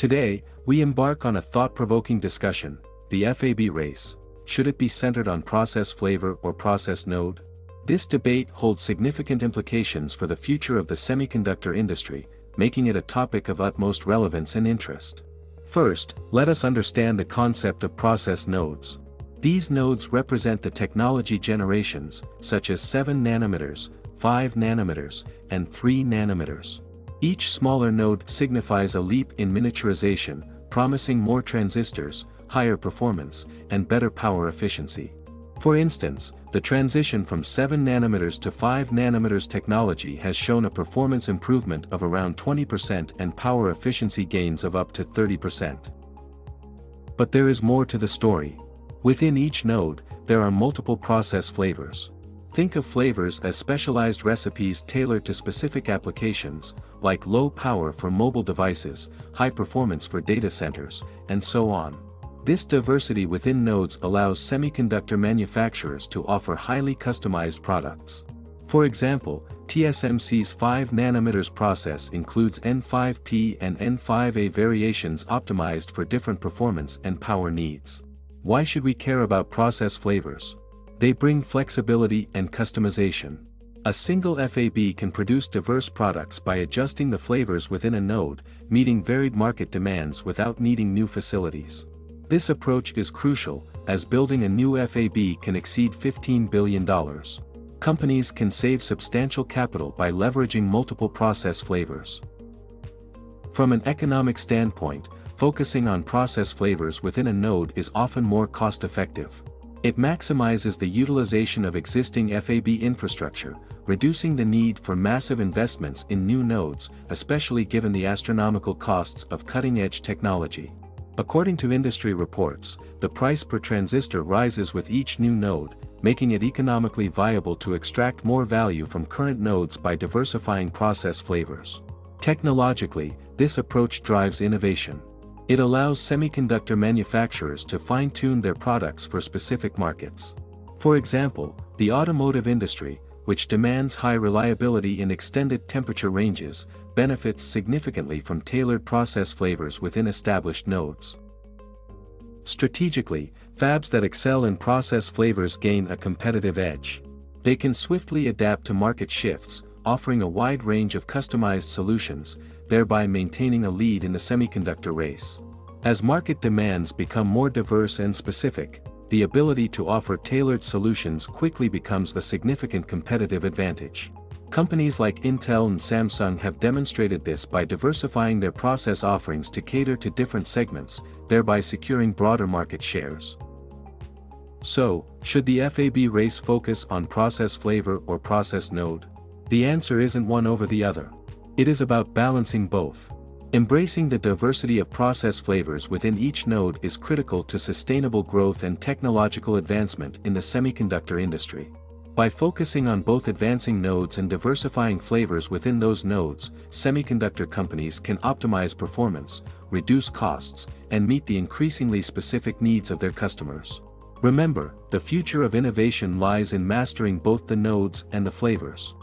Today, we embark on a thought-provoking discussion: the FAB race. Should it be centered on process flavor or process node? This debate holds significant implications for the future of the semiconductor industry, making it a topic of utmost relevance and interest. First, let us understand the concept of process nodes. These nodes represent the technology generations, such as 7 nanometers, 5 nanometers, and 3 nanometers. Each smaller node signifies a leap in miniaturization, promising more transistors, higher performance, and better power efficiency. For instance, the transition from 7 nanometers to 5 nanometers technology has shown a performance improvement of around 20% and power efficiency gains of up to 30%. But there is more to the story. Within each node, there are multiple process flavors. Think of flavors as specialized recipes tailored to specific applications, like low power for mobile devices, high performance for data centers, and so on. This diversity within nodes allows semiconductor manufacturers to offer highly customized products. For example, TSMC's 5 nanometers process includes N5P and N5A variations optimized for different performance and power needs. Why should we care about process flavors? They bring flexibility and customization. A single FAB can produce diverse products by adjusting the flavors within a node, meeting varied market demands without needing new facilities. This approach is crucial, as building a new FAB can exceed $15 billion. Companies can save substantial capital by leveraging multiple process flavors. From an economic standpoint, focusing on process flavors within a node is often more cost-effective. It maximizes the utilization of existing FAB infrastructure, reducing the need for massive investments in new nodes, especially given the astronomical costs of cutting-edge technology. According to industry reports, the price per transistor rises with each new node, making it economically viable to extract more value from current nodes by diversifying process flavors. Technologically, this approach drives innovation. It allows semiconductor manufacturers to fine-tune their products for specific markets. For example, the automotive industry, which demands high reliability in extended temperature ranges, benefits significantly from tailored process flavors within established nodes. Strategically, fabs that excel in process flavors gain a competitive edge. They can swiftly adapt to market shifts, offering a wide range of customized solutions, thereby maintaining a lead in the semiconductor race. As market demands become more diverse and specific, the ability to offer tailored solutions quickly becomes a significant competitive advantage. Companies like Intel and Samsung have demonstrated this by diversifying their process offerings to cater to different segments, thereby securing broader market shares. So, should the FAB race focus on process flavor or process node? The answer isn't one over the other. It is about balancing both. Embracing the diversity of process flavors within each node is critical to sustainable growth and technological advancement in the semiconductor industry. By focusing on both advancing nodes and diversifying flavors within those nodes, semiconductor companies can optimize performance, reduce costs, and meet the increasingly specific needs of their customers. Remember, the future of innovation lies in mastering both the nodes and the flavors.